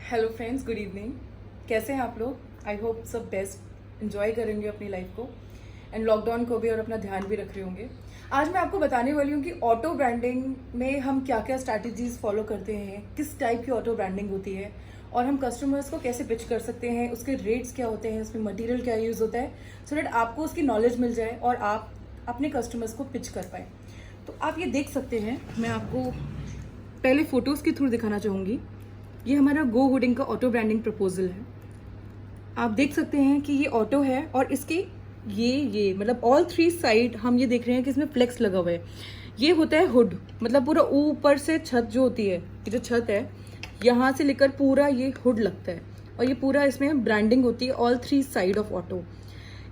Hello friends, good evening. कैसे हैं आप लोग? आई होप सब बेस्ट एंजॉय करेंगे अपनी लाइफ को एंड लॉकडाउन को भी, और अपना ध्यान भी रख रहे होंगे। आज मैं आपको बताने वाली हूँ कि ऑटो ब्रांडिंग में हम क्या क्या स्ट्रैटेजीज फॉलो करते हैं, किस टाइप की ऑटो ब्रांडिंग होती है और हम कस्टमर्स को कैसे पिच कर सकते हैं, उसके रेट्स क्या होते हैं, उसमें मटेरियल क्या यूज़ होता है, सो दैट आपको उसकी नॉलेज मिल जाए और आप अपने कस्टमर्स को पिच कर पाए। तो आप ये देख सकते हैं, मैं आपको पहले फोटोज़ के थ्रू दिखाना चाहूँगी। ये हमारा गो हुडिंग का ऑटो ब्रांडिंग प्रपोजल है। आप देख सकते हैं कि ये ऑटो है और इसके ये मतलब ऑल थ्री साइड हम ये देख रहे हैं कि इसमें फ्लेक्स लगा हुआ है। ये होता है हुड, मतलब पूरा ऊपर से छत जो होती है, ये जो छत है यहाँ से लेकर पूरा ये हुड लगता है और ये पूरा इसमें ब्रांडिंग होती है all three side of auto.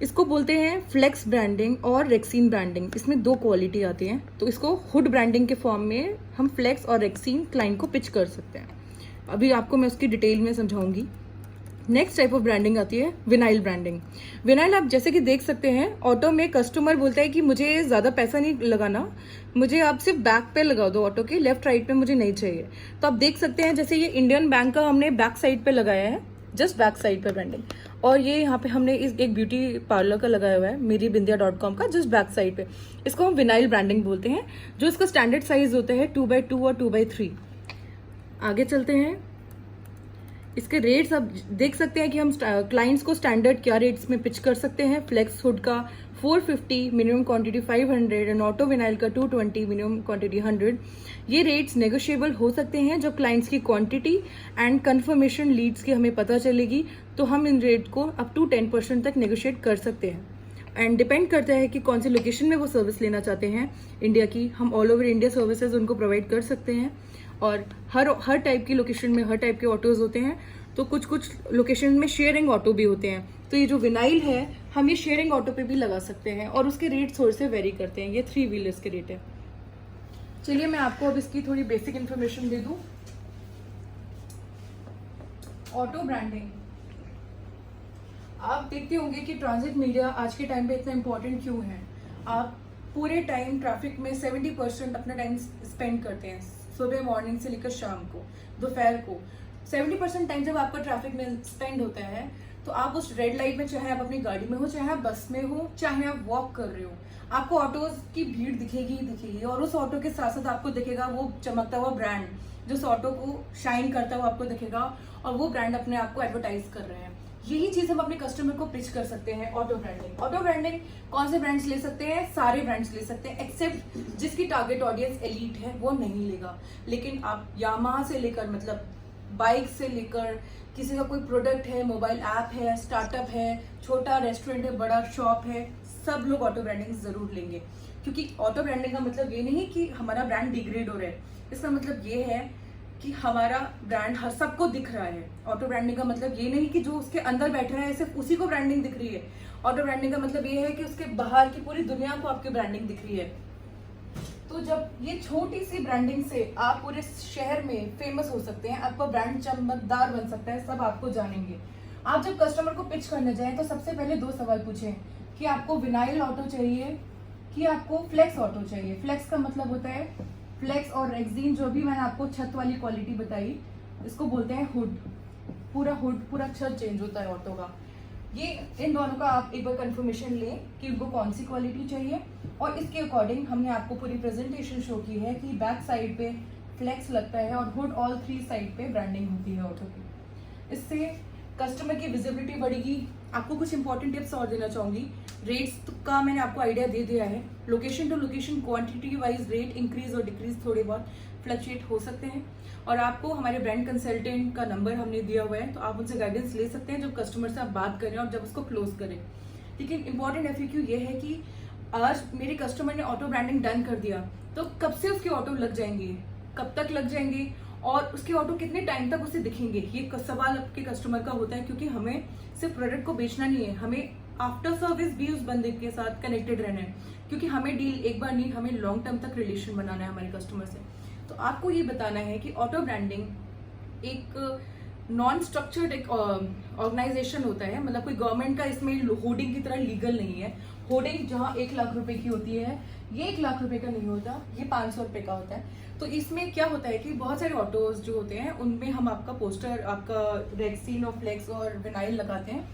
इसको बोलते हैं फ्लेक्स ब्रांडिंग और रेक्सीन ब्रांडिंग। इसमें दो क्वालिटी आती हैं, तो इसको हुड ब्रांडिंग के फॉर्म में हम फ्लेक्स और रेक्सीन क्लाइंट को पिच कर सकते हैं। अभी आपको मैं उसकी डिटेल में समझाऊंगी। नेक्स्ट टाइप ऑफ ब्रांडिंग आती है विनाइल ब्रांडिंग। विनाइल आप जैसे कि देख सकते हैं, ऑटो में कस्टमर बोलता है कि मुझे ज़्यादा पैसा नहीं लगाना, मुझे आप सिर्फ बैक पे लगा दो, ऑटो के लेफ्ट राइट पे मुझे नहीं चाहिए। तो आप देख सकते हैं जैसे ये इंडियन बैंक का हमने बैक साइड पे लगाया है, जस्ट बैक साइड पे ब्रांडिंग, और ये यहाँ पे हमने इस एक ब्यूटी पार्लर का लगाया हुआ है मेरीबिंदिया.com का, जस्ट बैक साइड पे। इसको हम विनाइल ब्रांडिंग बोलते हैं। जो इसका स्टैंडर्ड साइज होता है 2x2 और 2x3। आगे चलते हैं। इसके रेट्स आप देख सकते हैं कि हम क्लाइंट्स को स्टैंडर्ड क्या रेट्स में पिच कर सकते हैं। फ्लेक्स हुड का 450, minimum quantity 500 and auto vinyl का 220, मिनिमम क्वांटिटी 100। ये रेट्स नेगोशिएबल हो सकते हैं। जब क्लाइंट्स की क्वांटिटी एंड कंफर्मेशन लीड्स की हमें पता चलेगी तो हम इन रेट को अप टू 10% तक नेगोशिएट कर सकते हैं। एंड डिपेंड करता है कि कौन सी लोकेशन में वो सर्विस लेना चाहते हैं इंडिया की। हम ऑल ओवर इंडिया सर्विसेज उनको प्रोवाइड कर सकते हैं और हर टाइप की लोकेशन में हर टाइप के ऑटोज होते हैं। तो कुछ लोकेशन में शेयरिंग ऑटो भी होते हैं। तो ये जो विनाइल है हम ये शेयरिंग ऑटो पे भी लगा सकते हैं और उसके रेट थोड़े से वेरी करते हैं। ये 3 व्हीलर्स के रेट है। चलिए मैं आपको अब इसकी थोड़ी बेसिक इन्फॉर्मेशन दे दूं। ऑटो ब्रांडिंग, आप देखते होंगे कि ट्रांजिट मीडिया आज के टाइम पे इतना इम्पोर्टेंट क्यों है। आप पूरे टाइम ट्रैफिक में 70% अपना टाइम स्पेंड करते हैं, सुबह मॉर्निंग से लेकर शाम को, दोपहर को। 70% टाइम जब आपका ट्रैफिक में स्पेंड होता है तो आप उस रेड लाइट में, चाहे आप अपनी गाड़ी में हो, चाहे आप बस में हो, चाहे आप वॉक कर रहे हो, आपको ऑटोज की भीड़ दिखेगी ही दिखेगी। और उस ऑटो के साथ साथ आपको दिखेगा वो चमकता हुआ ब्रांड जो उस ऑटो को शाइन करता हुआ आपको दिखेगा, और वो ब्रांड अपने आप को एडवर्टाइज कर रहे हैं। यही चीज हम अपने कस्टमर को पिच कर सकते हैं। ऑटो ब्रांडिंग, ऑटो ब्रांडिंग कौन से ब्रांड्स ले सकते हैं? सारे ब्रांड्स ले सकते हैं, एक्सेप्ट जिसकी टारगेट ऑडियंस एलीट है वो नहीं लेगा। लेकिन आप यामाहा से लेकर, मतलब बाइक से लेकर, किसी का कोई प्रोडक्ट है, मोबाइल ऐप है, स्टार्टअप है, छोटा रेस्टोरेंट है, बड़ा शॉप है, सब लोग ऑटो ब्रांडिंग जरूर लेंगे। क्योंकि ऑटो ब्रांडिंग का मतलब ये नहीं कि हमारा ब्रांड डिग्रेड हो रहा है। इसका मतलब ये है कि हमारा ब्रांड हर सबको दिख रहा है। ऑटो ब्रांडिंग का मतलब ये नहीं कि जो उसके अंदर बैठा है सिर्फ उसी को ब्रांडिंग दिख रही है। ऑटो ब्रांडिंग का मतलब ये है कि उसके बाहर की पूरी दुनिया को आपकी ब्रांडिंग दिख रही है। तो जब ये छोटी सी ब्रांडिंग से आप पूरे शहर में फेमस हो सकते हैं, आपका ब्रांड चमकदार बन सकता है, सब आपको जानेंगे। आप जब कस्टमर को पिच करने जाएं तो सबसे पहले 2 सवाल पूछें कि आपको विनाइल ऑटो चाहिए कि आपको फ्लेक्स ऑटो चाहिए। फ्लेक्स का मतलब होता है फ्लेक्स और रेक्सीन, जो भी मैंने आपको छत वाली क्वालिटी बताई, इसको बोलते हैं हुड। पूरा हुड, पूरा छत चेंज होता है ऑटो का। ये इन दोनों का आप एक बार कंफर्मेशन लें कि उनको कौन सी क्वालिटी चाहिए, और इसके अकॉर्डिंग हमने आपको पूरी प्रेजेंटेशन शो की है कि बैक साइड पे फ्लेक्स लगता है और हुड ऑल 3 साइड पे ब्रांडिंग होती है ऑटो की। इससे कस्टमर की विजिबिलिटी बढ़ेगी। आपको कुछ इंपॉर्टेंट टिप्स और देना चाहूंगी। रेट्स का मैंने आपको आइडिया दे दिया है। Location to location quantity wise rate increase और डिक्रीज थोड़े बहुत फ्लक्चुएट हो सकते हैं, और आपको हमारे ब्रांड कंसल्टेंट का नंबर हमने दिया हुआ है, तो आप उनसे गाइडेंस ले सकते हैं जब कस्टमर से आप बात करें और जब उसको क्लोज करें। लेकिन इंपॉर्टेंट एफएक्यू ये है कि आज मेरे कस्टमर ने ऑटो ब्रांडिंग डन कर दिया, तो कब से उसके ऑटो लग जाएंगे, कब तक लग जाएंगे, और उसके ऑटो कितने टाइम तक उसे दिखेंगे, ये सवाल आपके कस्टमर का होता है। क्योंकि हमें सिर्फ प्रोडक्ट को बेचना नहीं है, हमें आफ्टर सर्विस भी उस बंदे के साथ कनेक्टेड रहना है। क्योंकि हमें डील एक बार नहीं, हमें लॉन्ग टर्म तक रिलेशन बनाना है हमारे कस्टमर से। तो आपको ये बताना है कि ऑटो ब्रांडिंग एक नॉन स्ट्रक्चर्ड एक ऑर्गेनाइजेशन होता है, मतलब कोई गवर्नमेंट का इसमें होर्डिंग की तरह लीगल नहीं है। होर्डिंग जहाँ 1 लाख रुपए की होती है, ये 1 लाख रुपए का नहीं होता, ये 500 रुपए का होता है। तो इसमें क्या होता है कि बहुत सारे ऑटोज जो होते हैं उनमें हम आपका पोस्टर, आपका रेक्सीन और फ्लेक्स और विनाइल लगाते हैं,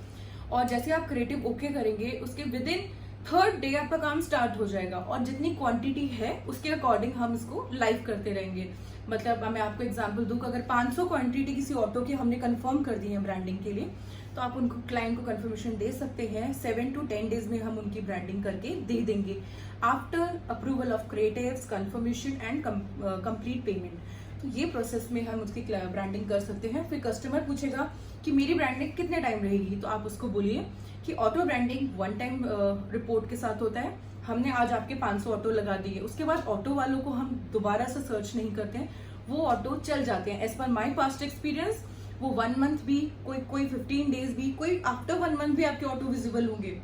और जैसे आप क्रिएटिव ओके करेंगे उसके विद इन 3rd डे आपका काम स्टार्ट हो जाएगा, और जितनी क्वांटिटी है उसके अकॉर्डिंग हम इसको लाइव करते रहेंगे। मतलब मैं आपको एग्जांपल दूं, अगर 500 क्वांटिटी किसी ऑटो की हमने कंफर्म कर दी है ब्रांडिंग के लिए, तो आप उनको क्लाइंट को कंफर्मेशन दे सकते हैं। 7 to 10 डेज में हम उनकी ब्रांडिंग करके दे देंगे after approval of creatives, confirmation and complete payment. तो ये प्रोसेस में हम उसकी ब्रांडिंग कर सकते हैं। फिर कस्टमर पूछेगा कि मेरी ब्रांडिंग कितने टाइम रहेगी, तो आप उसको बोलिए कि ऑटो ब्रांडिंग 1 टाइम रिपोर्ट के साथ होता है। हमने आज आपके 500 ऑटो लगा दिए, उसके बाद ऑटो वालों को हम दोबारा से सर्च नहीं करते हैं, वो ऑटो चल जाते हैं। As per my past experience वो 1 मंथ भी, कोई 15 डेज भी, कोई आफ्टर 1 मंथ भी आपके ऑटो विजिबल होंगे।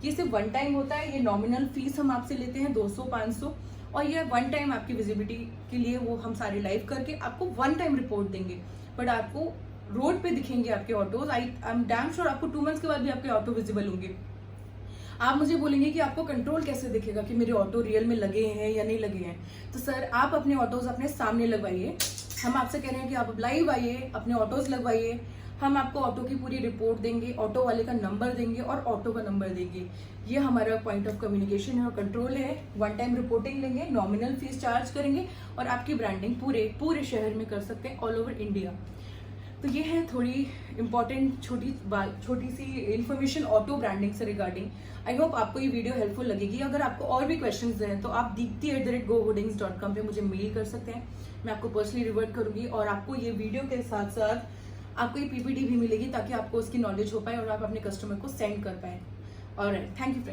ये सिर्फ 1 टाइम होता है। ये नॉमिनल फीस हम आपसे लेते हैं 200-500, और ये 1 टाइम आपकी विजिबिलिटी के लिए वो हम सारे लाइव करके आपको 1 टाइम रिपोर्ट देंगे। बट आपको रोड पे दिखेंगे आपके autos. I am damn sure आपको 2 मंथ्स के बाद भी आपके ऑटो विजिबल होंगे। आप मुझे बोलेंगे कि आपको कंट्रोल कैसे दिखेगा कि मेरे ऑटो रियल में लगे हैं या नहीं लगे हैं। तो सर, आप अपने ऑटोज अपने सामने लगवाइए। हम आपसे कह रहे हैं कि आप लाइव आइए, अपने ऑटोज लगवाइए। हम आपको ऑटो की पूरी रिपोर्ट देंगे, ऑटो वाले का नंबर देंगे और ऑटो का नंबर देंगे। ये हमारा पॉइंट ऑफ कम्युनिकेशन है और कंट्रोल है। 1 टाइम रिपोर्टिंग लेंगे, नॉमिनल फीस चार्ज करेंगे और आपकी ब्रांडिंग पूरे शहर में कर सकते हैं, ऑल ओवर इंडिया। तो ये है थोड़ी इंपॉर्टेंट छोटी सी इन्फॉर्मेशन ऑटो ब्रांडिंग से रिगार्डिंग। आई होप आपको ये वीडियो हेल्पफुल लगेगी। अगर आपको और भी क्वेश्चंस हैं तो आप deepti@goholdings.com पे मुझे मेल कर सकते हैं, मैं आपको पर्सनली रिवर्ट करूंगी। और आपको ये वीडियो के साथ साथ आपको ये PPT भी मिलेगी ताकि आपको उसकी नॉलेज हो पाए और आप अपने कस्टमर को सेंड कर पाए। और थैंक यू फ्रेंड्स।